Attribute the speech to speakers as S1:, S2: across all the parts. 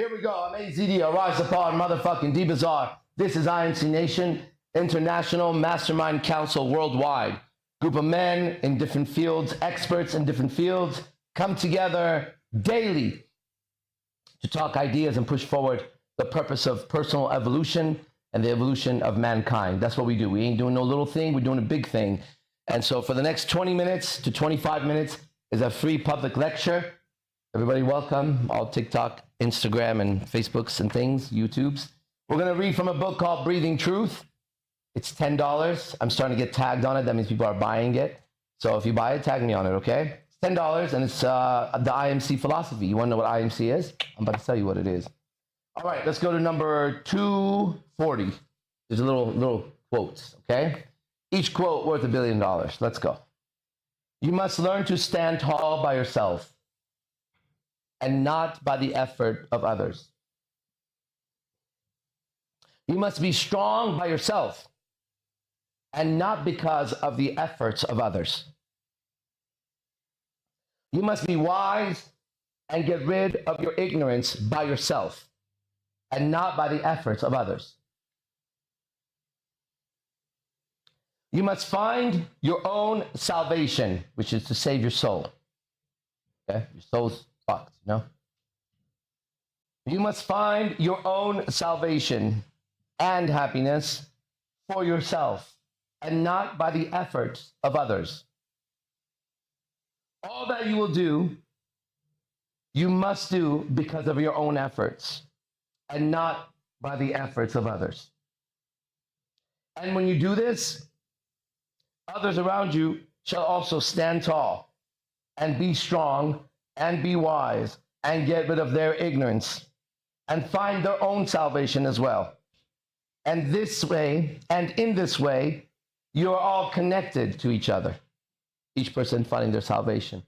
S1: Here we go. I'm AZD, Arise Apart, motherfucking D-Bazaar. This is IMC Nation, International Mastermind Council worldwide. Group of men in different fields, experts in different fields, come together daily to talk ideas and push forward the purpose of personal evolution and the evolution of mankind. That's what we do. We ain't doing no little thing, we're doing a big thing. And so for the next 20 minutes to 25 minutes is a free public lecture. Everybody welcome, all TikTok, Instagram, and Facebooks and things, YouTubes. We're gonna read from a book called Breathing Truth. It's $10. I'm starting to get tagged on it. That means people are buying it. So if you buy it, tag me on it, okay? It's $10 and it's the IMC philosophy. You wanna know what IMC is? I'm about to tell you what it is. All right, let's go to number 240. There's a little quotes, okay? Each quote worth $1 billion. Let's go. You must learn to stand tall by yourself and not by the effort of others. You must be strong by yourself and not because of the efforts of others. You must be wise and get rid of your ignorance by yourself and not by the efforts of others. You must find your own salvation, which is to save your soul. Okay? Your soul's fucked, you know? You must find your own salvation and happiness for yourself and not by the efforts of others. All that you will do, you must do because of your own efforts and not by the efforts of others. And when you do this, others around you shall also stand tall and be strong and be wise and get rid of their ignorance and find their own salvation as well. And this way, and in this way, you are all connected to each other, each person finding their salvation.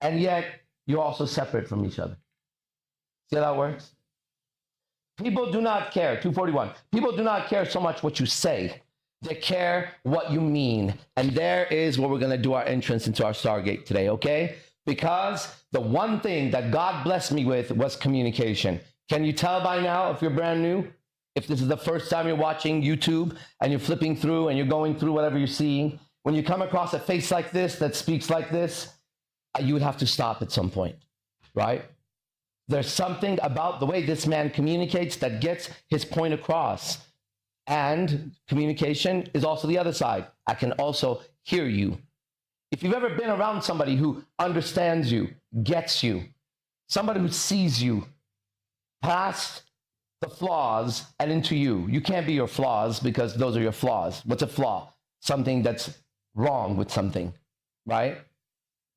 S1: And yet, you're also separate from each other. See how that works? People do not care, 241, people do not care so much what you say. They care what you mean. And there is where we're going to do our entrance into our Stargate today, okay? Because the one thing that God blessed me with was communication. Can you tell by now if you're brand new? If this is the first time you're watching YouTube and you're flipping through and you're going through whatever you're seeing, when you come across a face like this that speaks like this, you would have to stop at some point, right? There's something about the way this man communicates that gets his point across. And communication is also the other side. I can also hear you. If you've ever been around somebody who understands you, gets you, somebody who sees you past the flaws and into you. You can't be your flaws because those are your flaws. What's a flaw? Something that's wrong with something, right?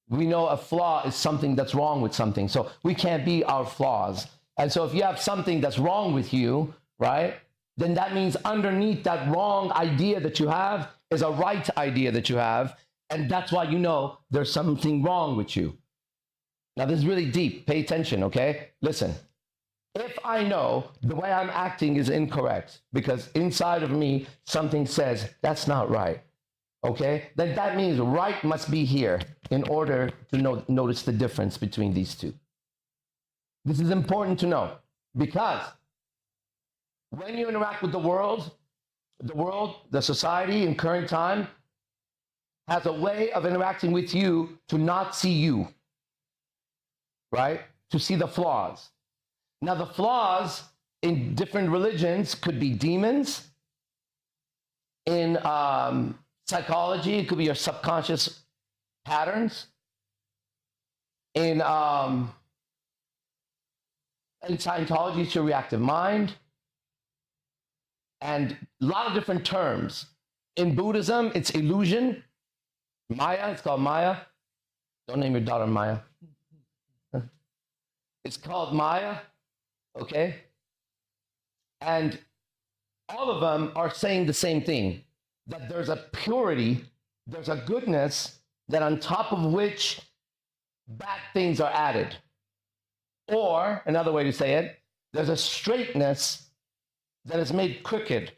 S1: We know a flaw is something that's wrong with something. So we can't be our flaws. And so if you have something that's wrong with you, right? Then that means underneath that wrong idea that you have is a right idea that you have. And that's why you know there's something wrong with you. Now, this is really deep. Pay attention, okay? Listen. If I know the way I'm acting is incorrect because inside of me something says that's not right, okay? Then that means right must be here in order to notice the difference between these two. This is important to know because when you interact with the world, the society in current time has a way of interacting with you to not see you, right? To see the flaws. Now, the flaws in different religions could be demons. In psychology, it could be your subconscious patterns. In Scientology, it's your reactive mind. And a lot of different terms. In Buddhism, it's illusion. Maya, it's called Maya. Don't name your daughter Maya. It's called Maya, okay? And all of them are saying the same thing, that there's a purity, there's a goodness, that on top of which bad things are added. Or, another way to say it, there's a straightness that is made crooked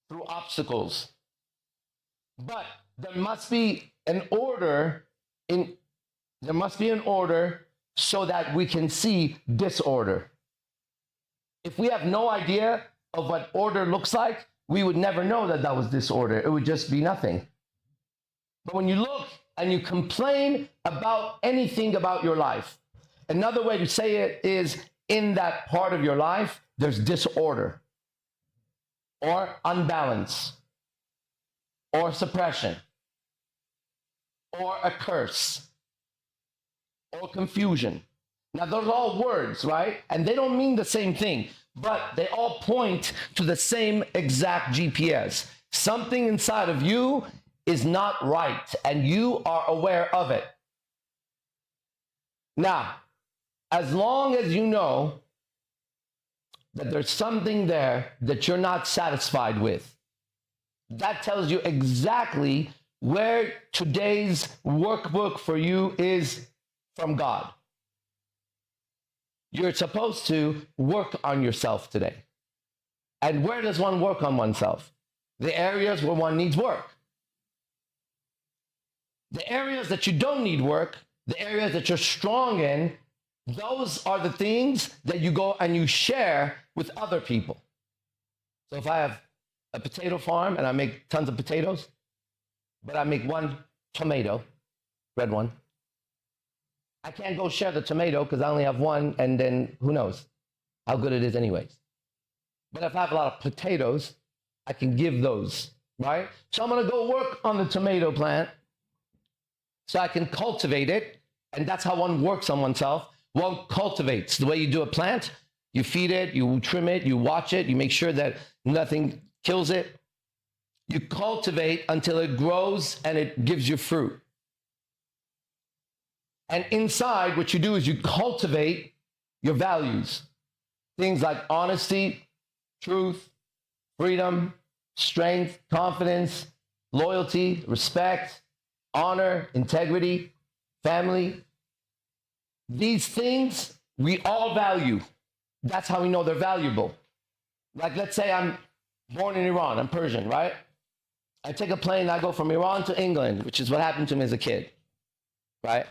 S1: through obstacles. But there must be an order so that we can see disorder. If we have no idea of what order looks like, we would never know that that was disorder. It would just be nothing. But when you look and you complain about anything about your life, another way to say it is, in that part of your life, there's disorder or unbalance or suppression or a curse or confusion. Now, those are all words, right? And they don't mean the same thing, but they all point to the same exact GPS. Something inside of you is not right, and you are aware of it. Now, as long as you know that there's something there that you're not satisfied with, that tells you exactly where today's workbook for you is from God. You're supposed to work on yourself today. And where does one work on oneself? The areas where one needs work. The areas that you don't need work, the areas that you're strong in, those are the things that you go and you share with other people. So if I have a potato farm and I make tons of potatoes, but I make one tomato, red one, I can't go share the tomato because I only have one, and then who knows how good it is anyways. But if I have a lot of potatoes, I can give those, right? So I'm going to go work on the tomato plant so I can cultivate it, and that's how one works on oneself. One cultivates. The way you do a plant, you feed it, you trim it, you watch it, you make sure that nothing kills it. You cultivate until it grows and it gives you fruit. And inside, what you do is you cultivate your values. Things like honesty, truth, freedom, strength, confidence, loyalty, respect, honor, integrity, family. These things we all value. That's how we know they're valuable. Like, let's say I'm born in Iran, I'm Persian, right? I take a plane, I go from Iran to England, which is what happened to me as a kid, right?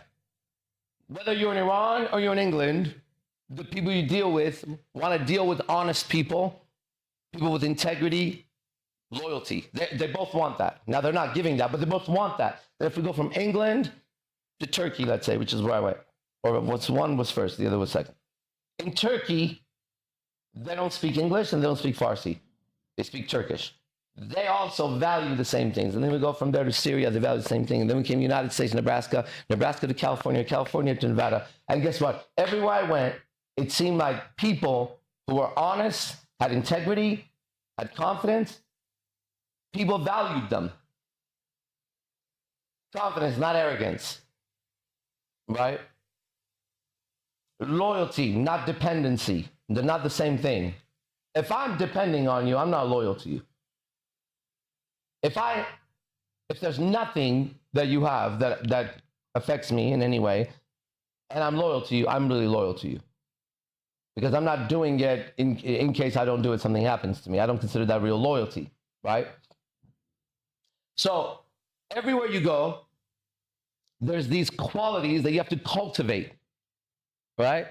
S1: Whether you're in Iran or you're in England, the people you deal with want to deal with honest people, people with integrity, loyalty. They both want that. Now, they're not giving that, but they both want that. And if we go from England to Turkey, let's say, which is where I went, or one was first, the other was second. In Turkey, they don't speak English and they don't speak Farsi. They speak Turkish. They also value the same things. And then we go from there to Syria, they value the same thing. And then we came United States, Nebraska, Nebraska to California, California to Nevada. And guess what? Everywhere I went, it seemed like people who were honest, had integrity, had confidence, people valued them. Confidence, not arrogance, right? Loyalty, not dependency. They're not the same thing. If I'm depending on you, I'm not loyal to you. If there's nothing that you have that affects me in any way, and I'm loyal to you, I'm really loyal to you. Because I'm not doing it in case I don't do it, something happens to me. I don't consider that real loyalty, right? So everywhere you go, there's these qualities that you have to cultivate, right?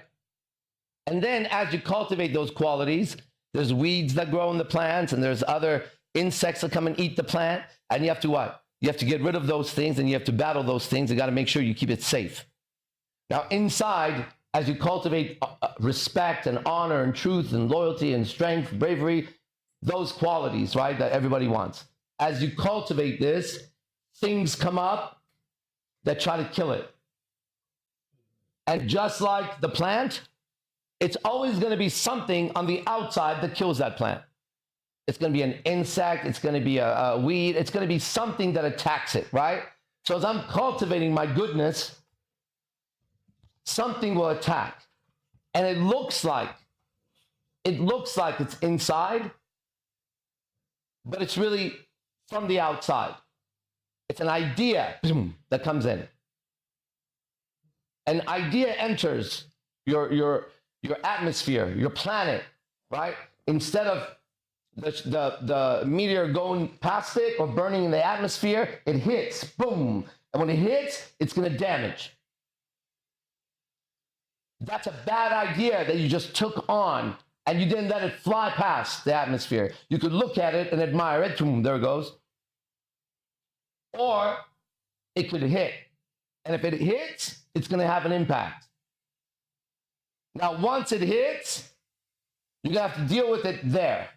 S1: And then as you cultivate those qualities, there's weeds that grow in the plants, and there's other insects that come and eat the plant, and you have to what? You have to get rid of those things, and you have to battle those things. You got to make sure you keep it safe. Now, inside, as you cultivate respect and honor and truth and loyalty and strength, bravery, those qualities, right, that everybody wants. As you cultivate this, things come up that try to kill it. And just like the plant, it's always going to be something on the outside that kills that plant. It's going to be an insect. It's going to be a weed. It's going to be something that attacks it, right? So as I'm cultivating my goodness, something will attack. And it looks like it's inside, but it's really from the outside. It's an idea that comes in. An idea enters your atmosphere, your planet, right? Instead of the meteor going past it or burning in the atmosphere, it hits, boom. And when it hits, it's going to damage. That's a bad idea that you just took on and you didn't let it fly past the atmosphere. You could look at it and admire it. Boom, there it goes. Or it could hit. And if it hits, it's going to have an impact. Now, once it hits, you're going to have to deal with it there.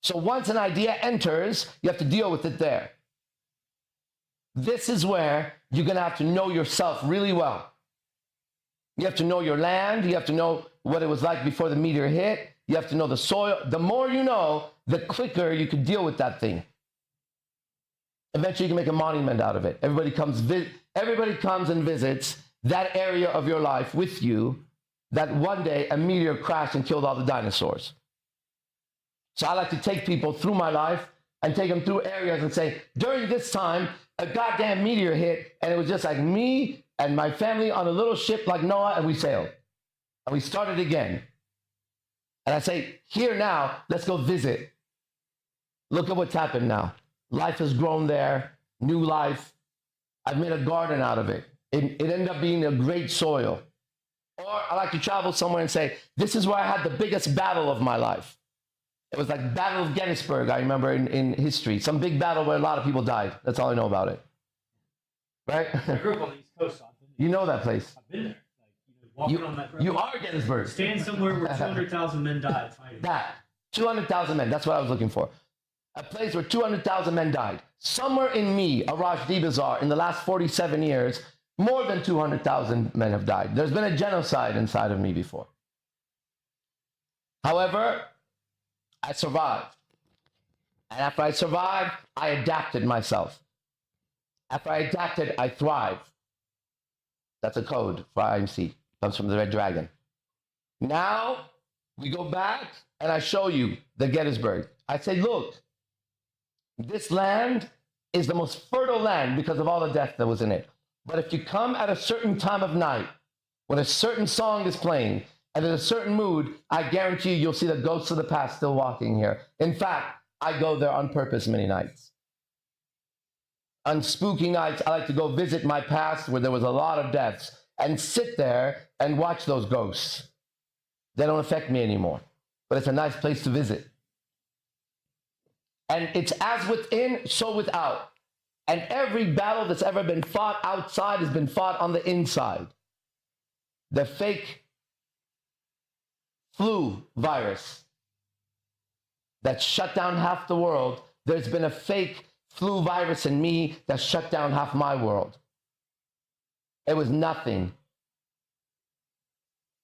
S1: So once an idea enters, you have to deal with it there. This is where you're going to have to know yourself really well. You have to know your land. You have to know what it was like before the meteor hit. You have to know the soil. The more you know, the quicker you can deal with that thing. Eventually, you can make a monument out of it. Everybody comes and visits that area of your life with you that one day a meteor crashed and killed all the dinosaurs. So I like to take people through my life and take them through areas and say, during this time, a goddamn meteor hit, and it was just like me and my family on a little ship like Noah, and we sailed. And we started again. And I say, here now, let's go visit. Look at what's happened now. Life has grown there, new life. I've made a garden out of it. It ended up being a great soil. Or I like to travel somewhere and say, this is where I had the biggest battle of my life. It was like Battle of Gettysburg, I remember in history. Some big battle where a lot of people died. That's all I know about it. Right?
S2: I grew up on the East Coast, so I've been there.
S1: You know that place.
S2: I've been there. Like, walking on that road.
S1: You are Gettysburg.
S2: Stand somewhere where 200,000 men died fighting.
S1: That. 200,000 men. That's what I was looking for. A place where 200,000 men died. Somewhere in me, Arash Dibazar, in the last 47 years, more than 200,000 men have died. There's been a genocide inside of me before. However, I survived. And after I survived, I adapted myself. After I adapted, I thrived. That's a code for IMC. Comes from the Red Dragon. Now, we go back and I show you the Gettysburg. I say, look, this land is the most fertile land because of all the death that was in it. But if you come at a certain time of night, when a certain song is playing, and in a certain mood, I guarantee you'll see the ghosts of the past still walking here. In fact, I go there on purpose many nights. On spooky nights, I like to go visit my past where there was a lot of deaths and sit there and watch those ghosts. They don't affect me anymore, but it's a nice place to visit. And it's as within, so without. And every battle that's ever been fought outside has been fought on the inside. The fake flu virus that shut down half the world, there's been a fake flu virus in me that shut down half my world. It was nothing.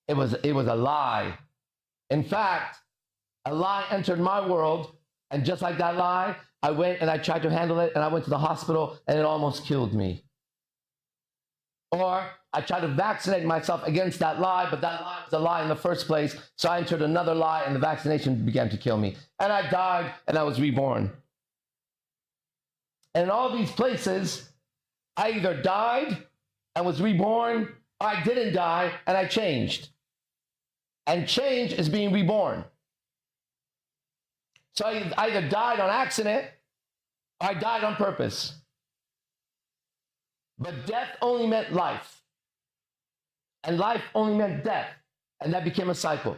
S1: It was a lie. In fact, a lie entered my world, and just like that lie, I went and I tried to handle it, and I went to the hospital, and it almost killed me. Or I tried to vaccinate myself against that lie, but that lie was a lie in the first place, so I entered another lie, and the vaccination began to kill me. And I died, and I was reborn. And in all these places, I either died and was reborn, or I didn't die, and I changed. And change is being reborn. So I either died on accident, or I died on purpose. But death only meant life. And life only meant death. And that became a cycle.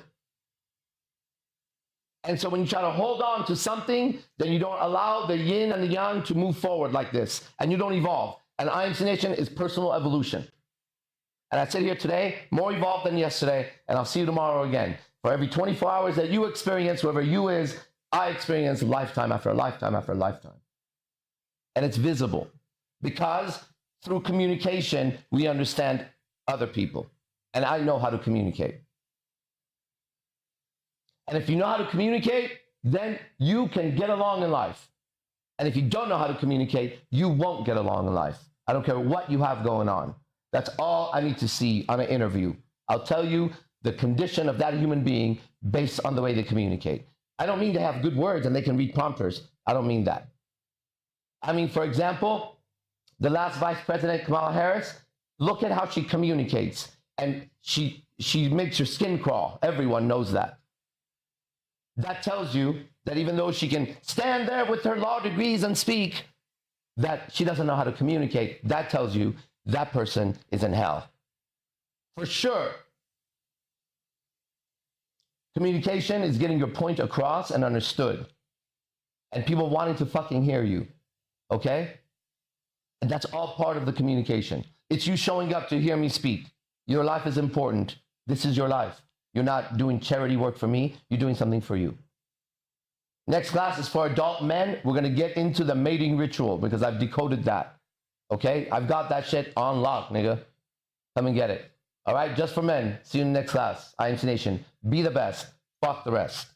S1: And so when you try to hold on to something, then you don't allow the yin and the yang to move forward like this. And you don't evolve. And IMC Nation is personal evolution. And I sit here today, more evolved than yesterday, and I'll see you tomorrow again. For every 24 hours that you experience, whoever you is, I experience lifetime after a lifetime after a lifetime. And it's visible. Because through communication, we understand other people. And I know how to communicate. And if you know how to communicate, then you can get along in life. And if you don't know how to communicate, you won't get along in life. I don't care what you have going on. That's all I need to see on an interview. I'll tell you the condition of that human being based on the way they communicate. I don't mean to have good words and they can read prompters. I don't mean that. I mean, for example, the last Vice President, Kamala Harris, look at how she communicates. And she makes your skin crawl. Everyone knows that. That tells you that even though she can stand there with her law degrees and speak, that she doesn't know how to communicate. That tells you that person is in hell. For sure. Communication is getting your point across and understood. And people wanting to fucking hear you. Okay? And that's all part of the communication. It's you showing up to hear me speak. Your life is important. This is your life. You're not doing charity work for me. You're doing something for you. Next class is for adult men. We're going to get into the mating ritual because I've decoded that. Okay? I've got that shit on lock, nigga. Come and get it. All right? Just for men. See you in the next class. IMC Nation. Be the best. Fuck the rest.